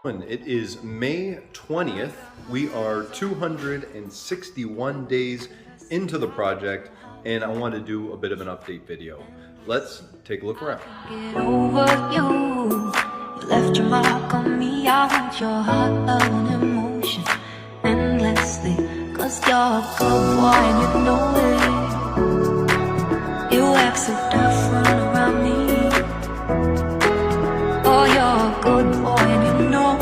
It is May 20th. We are 261 days into the project, and I want to do a bit of an update video. Let's take a look around. Get over you. You left your mark on me. I want your heart, love, and emotion endlessly. Cause you're a good boy and you know it. You act so different around me. Oh, you're a good boy and you know it.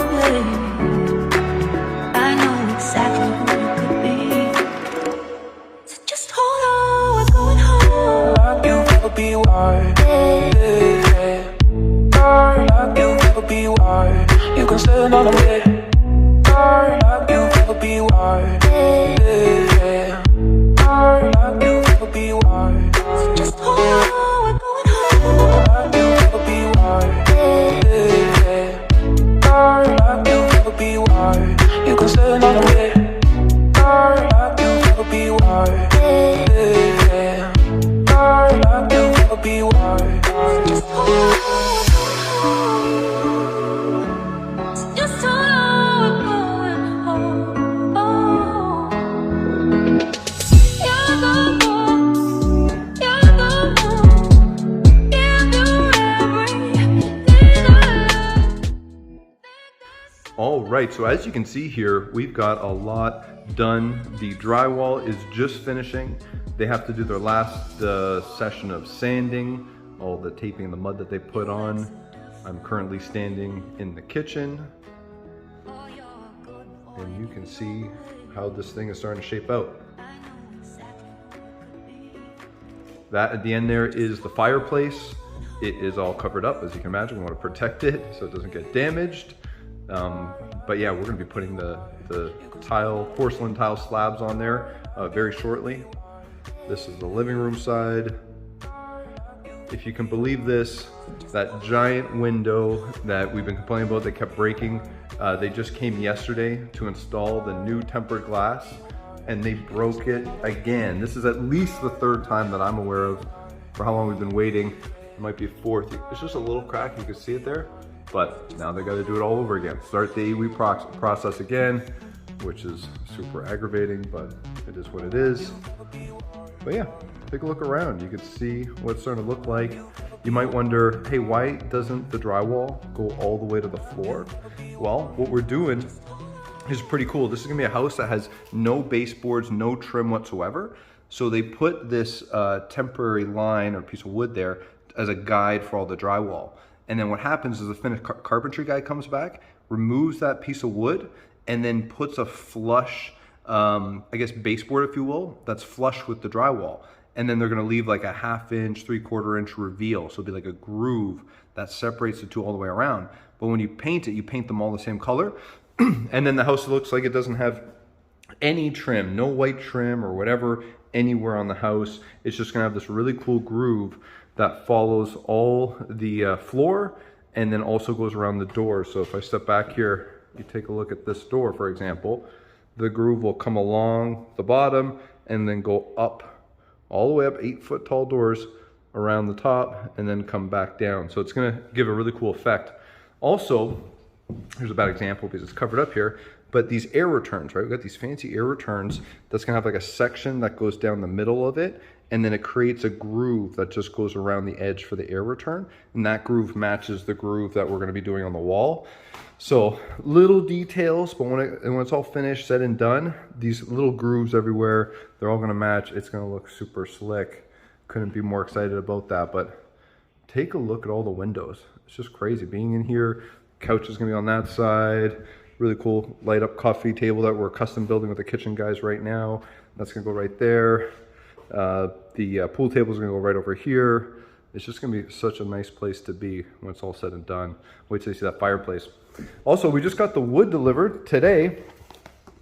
I know exactly who you could be. So just hold on, we're going home. Like you will be wild. Like you will be wild. You can stay another way. Like you will be wild. Like you will be wild. So just hold on, we're going home. Like you will be wild. Like you will be wild. You can stay another way. Like you will be wild. Like you will be wild. Just hold on. Just hold on, we're going home. You're the one, you're the one. Give you everything I love. All right, so as you can see here, we've got a lot done. The drywall is just finishing. They have to do their last session of sanding, all the taping and the mud that they put on. I'm currently standing in the kitchen, and you can see how this thing is starting to shape out. That at the end there is the fireplace. It is all covered up, as you can imagine. We want to protect it so it doesn't get damaged. But yeah, we're going to be putting the porcelain tile slabs on there very shortly. This is the living room side. If you can believe this, that giant window that we've been complaining about, they kept breaking. They just came yesterday to install the new tempered glass, and they broke it again. This is at least the third time that I'm aware of for how long we've been waiting. It might be a fourth. It's just a little crack, you can see it there. But now they got to do it all over again. Start the AEW process again, which is super aggravating, but it is what it is. But yeah, take a look around. You can see what it's starting to look like. You might wonder, hey, why doesn't the drywall go all the way to the floor? Well, what we're doing is pretty cool. This is gonna be a house that has no baseboards, no trim whatsoever. So they put this temporary line or piece of wood there as a guide for all the drywall. And then what happens is the finished carpentry guy comes back, removes that piece of wood, and then puts a flush, I guess baseboard, if you will, that's flush with the drywall. And then they're gonna leave like a 1/2 inch, 3/4 inch reveal. So it'll be like a groove that separates the two all the way around. But when you paint it, you paint them all the same color. And then the house looks like it doesn't have any trim, no white trim or whatever anywhere on the house. It's just gonna have this really cool groove that follows all the floor and then also goes around the door. So if I step back here, you take a look at this door, for example, the groove will come along the bottom and then go up all the way up, 8-foot tall doors around the top and then come back down. So it's gonna give a really cool effect. Also, here's a bad example because it's covered up here, but these air returns, right? We've got these fancy air returns that's gonna have like a section that goes down the middle of it, and then it creates a groove that just goes around the edge for the air return. And that groove matches the groove that we're gonna be doing on the wall. So little details, but when it's all finished, said and done, these little grooves everywhere, they're all gonna match. It's gonna look super slick. Couldn't be more excited about that, but take a look at all the windows. It's just crazy. Being in here, couch is gonna be on that side. Really cool light up coffee table that we're custom building with the kitchen guys right now. That's gonna go right there. The pool table is gonna go right over here. It's just gonna be such a nice place to be when it's all said and done. Wait till you see that fireplace. Also, we just got the wood delivered today.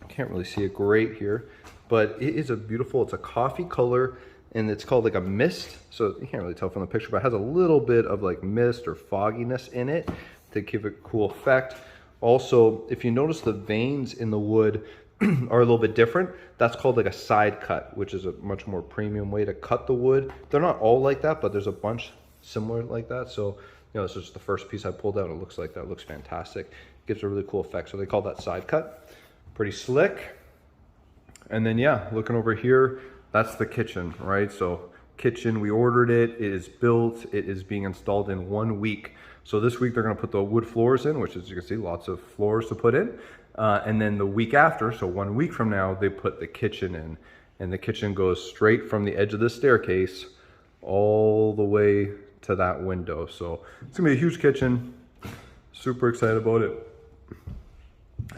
Can't really see it great here, but it is it's a coffee color, and it's called like a mist. So you can't really tell from the picture, but it has a little bit of like mist or fogginess in it to give it a cool effect. Also, if you notice the veins in the wood are a little bit different, that's called like a side cut, which is a much more premium way to cut the wood. They're not all like that, but there's a bunch similar like that. So, you know, this is the first piece I pulled out. It looks like that. It looks fantastic. gives a really cool effect. So they call that side cut. Pretty slick. And then yeah, looking over here, that's the kitchen, right? So kitchen, we ordered it, it is built, it is being installed in 1 week. So this week they're gonna put the wood floors in, which as you can see, lots of floors to put in. And then the week after, so 1 week from now, they put the kitchen in. And the kitchen goes straight from the edge of the staircase all the way to that window. So it's gonna be a huge kitchen. Super excited about it.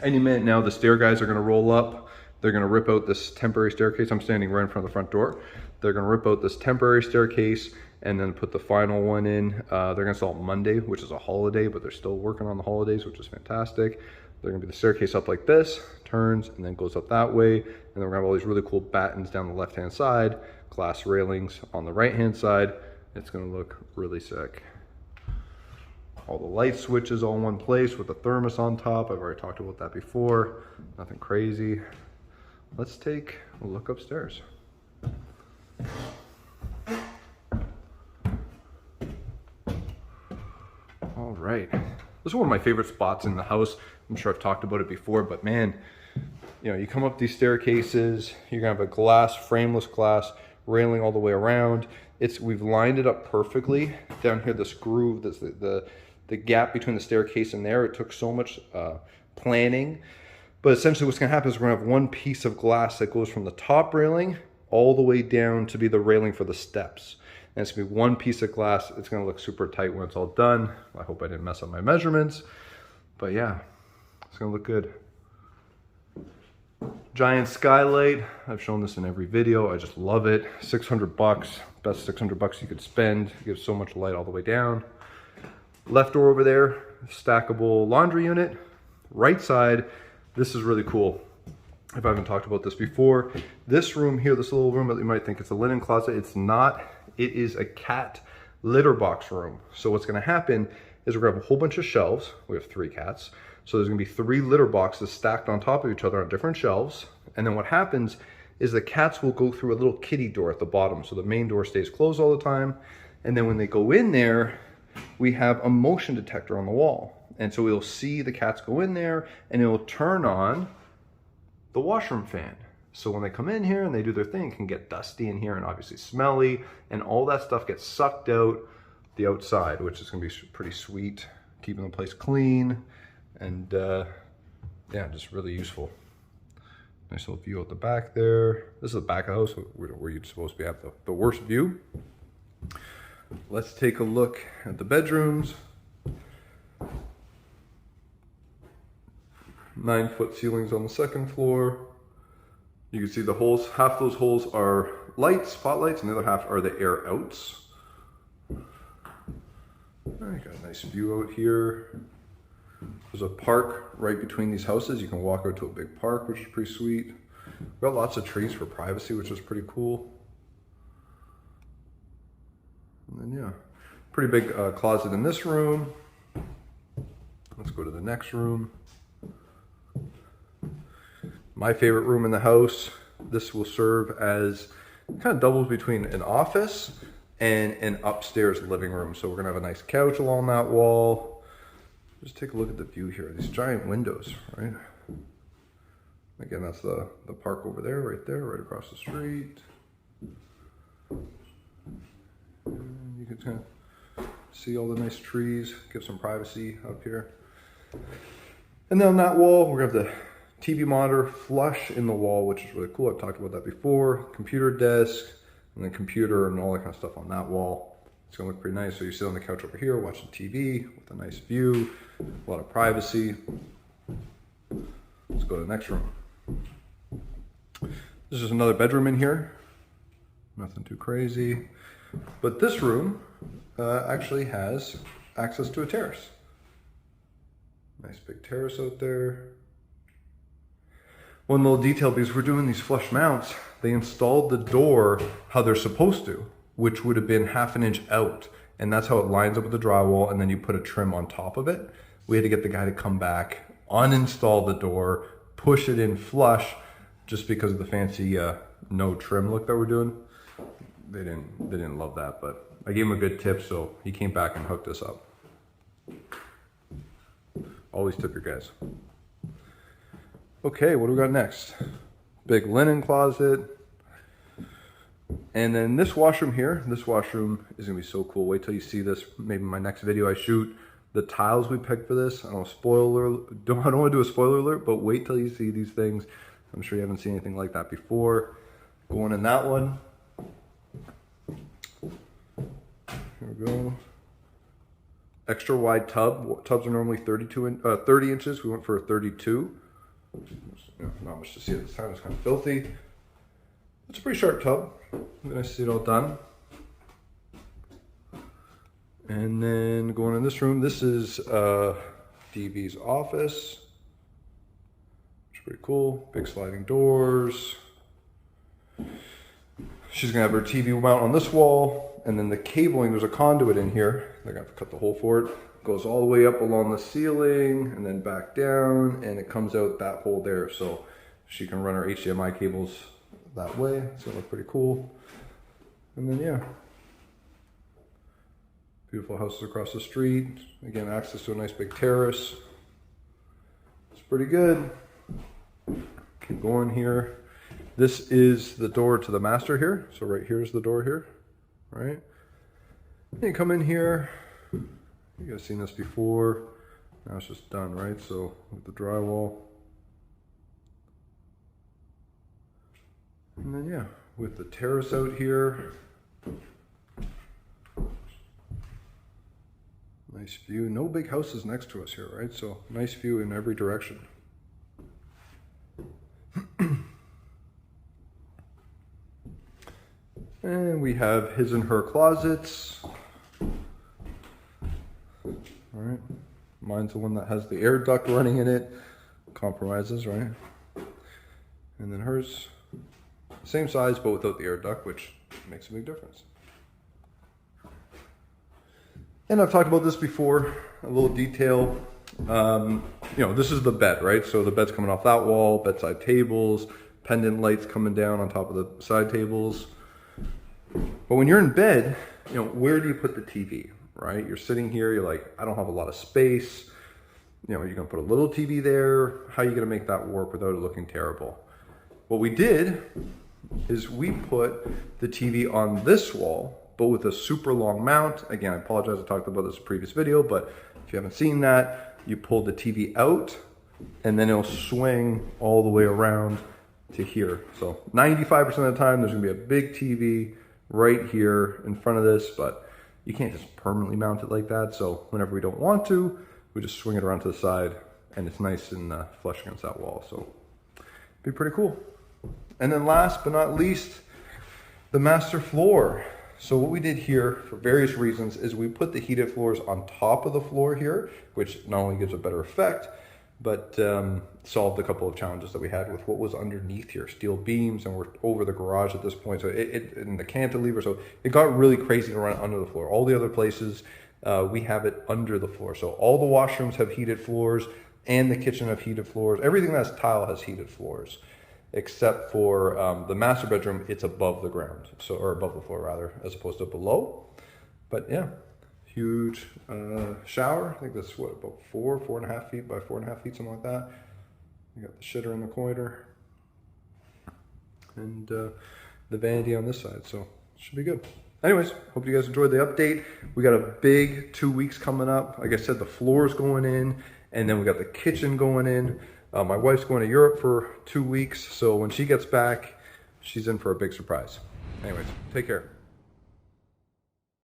Any minute now, the stair guys are gonna roll up. They're gonna rip out this temporary staircase. I'm standing right in front of the front door. They're gonna rip out this temporary staircase and then put the final one in. They're gonna install it Monday, which is a holiday, but they're still working on the holidays, which is fantastic. They're gonna be the staircase up like this, turns, and then goes up that way. And then we're gonna have all these really cool battens down the left-hand side, glass railings on the right-hand side. It's gonna look really sick. All the light switches all in one place with the thermos on top. I've already talked about that before. Nothing crazy. Let's take a look upstairs. All right. This is one of my favorite spots in the house. I'm sure I've talked about it before, but man, you know, you come up these staircases, you're gonna have a glass, frameless glass, railing all the way around. We've lined it up perfectly. Down here, this groove, this, the gap between the staircase and there, it took so much planning. But essentially what's gonna happen is we're gonna have one piece of glass that goes from the top railing all the way down to be the railing for the steps. And it's gonna be one piece of glass. It's gonna look super tight when it's all done. I hope I didn't mess up my measurements. But yeah, it's gonna look good. Giant skylight. I've shown this in every video. I just love it. 600 bucks, best 600 bucks you could spend. It gives so much light all the way down. Left door over there, stackable laundry unit. Right side, this is really cool. If I haven't talked about this before, this room here, this little room that you might think it's a linen closet, it's not. It is a cat litter box room. So what's gonna happen is we're gonna have a whole bunch of shelves. We have 3 cats. So there's gonna be 3 litter boxes stacked on top of each other on different shelves. And then what happens is the cats will go through a little kitty door at the bottom. So the main door stays closed all the time. And then when they go in there, we have a motion detector on the wall. And so we'll see the cats go in there and it will turn on the washroom fan. So when they come in here and they do their thing, it can get dusty in here and obviously smelly, and all that stuff gets sucked out the outside, which is gonna be pretty sweet, keeping the place clean, and yeah, just really useful. Nice little view at the back there. This is the back of the house where you're supposed to have the worst view. Let's take a look at the bedrooms. 9-foot ceilings on the second floor. You can see the holes, half those holes are lights, spotlights, and the other half are the air outs. I got a nice view out here. There's a park right between these houses. You can walk out to a big park, which is pretty sweet. We've got lots of trees for privacy, which is pretty cool. And then yeah, pretty big closet in this room. Let's go to the next room. My favorite room in the house. This will serve as kind of doubles between an office and an upstairs living room. So we're gonna have a nice couch along that wall. Just take a look at the view here. These giant windows, right? Again, that's the park over there, right across the street. And you can kind of see all the nice trees, give some privacy up here. And then on that wall, we're gonna have the TV monitor flush in the wall, which is really cool. I've talked about that before. Computer desk, and then computer and all that kind of stuff on that wall. It's gonna look pretty nice. So you sit on the couch over here watching TV with a nice view, a lot of privacy. Let's go to the next room. This is another bedroom in here. Nothing too crazy. But this room actually has access to a terrace. Nice big terrace out there. One little detail, because we're doing these flush mounts, they installed the door how they're supposed to, which would have been 1/2 inch out. And that's how it lines up with the drywall, and then you put a trim on top of it. We had to get the guy to come back, uninstall the door, push it in flush, just because of the fancy no trim look that we're doing. They didn't love that, but I gave him a good tip, so he came back and hooked us up. Always tip your guys. Okay, what do we got next? Big linen closet. And then this washroom here, this washroom is gonna be so cool. Wait till you see this, maybe my next video I shoot. The tiles we picked for this, I don't wanna do a spoiler alert, but wait till you see these things. I'm sure you haven't seen anything like that before. Going in that one. Here we go. Extra wide tub. Tubs are normally 30 inches. We went for a 32. Not much to see at this time. It's kind of filthy. It's a pretty sharp tub. Nice to see it all done. And then going in this room, this is DV's office. Which is pretty cool. Big sliding doors. She's gonna have her TV mount on this wall, and then the cabling, there's a conduit in here. They're gonna have to cut the hole for it. Goes all the way up along the ceiling and then back down, and it comes out that hole there. So she can run her HDMI cables that way. It's gonna look pretty cool. And then yeah, beautiful houses across the street. Again, access to a nice big terrace. It's pretty good. Keep going here. This is the door to the master here. So right here's the door here, right? And you come in here. You guys seen this before. Now it's just done, right? So with the drywall. And then yeah, with the terrace out here. Nice view. No big houses next to us here, right? So nice view in every direction. And we have his and her closets. All right. Mine's the one that has the air duct running in it. Compromises, right? And then hers, same size but without the air duct, which makes a big difference. And I've talked about this before, a little detail. You know, this is the bed, right? So the bed's coming off that wall, bedside tables, pendant lights coming down on top of the side tables. But when you're in bed, you know, where do you put the TV, right? You're sitting here, you're like, I don't have a lot of space. You know, you're gonna put a little TV there. How are you gonna make that work without it looking terrible? What we did is we put the TV on this wall, but with a super long mount. Again, I apologize, I talked about this in a previous video, but if you haven't seen that, you pull the TV out and then it'll swing all the way around to here. So 95% of the time, there's gonna be a big TV right here in front of this, but you can't just permanently mount it like that. So whenever we don't want to, we just swing it around to the side and it's nice and flush against that wall. So it'd be pretty cool. And then last but not least, the master floor. So what we did here for various reasons is we put the heated floors on top of the floor here, which not only gives a better effect, but solved a couple of challenges that we had with what was underneath here, steel beams, and we're over the garage at this point. So in the cantilever, so it got really crazy to run under the floor. All the other places, we have it under the floor. So all the washrooms have heated floors and the kitchen have heated floors. Everything that's tile has heated floors, except for the master bedroom, it's above the ground. So, or above the floor rather, as opposed to below. But yeah, huge shower. I think that's what, about 4.5 feet by 4.5 feet, something like that. You got the shitter in the corner and the vanity on this side. So should be good. Anyways, hope you guys enjoyed the update. We got a big 2 weeks coming up. Like I said, the floor's going in, and then we got the kitchen going in. My wife's going to Europe for 2 weeks, so when she gets back, she's in for a big surprise. Anyways, take care.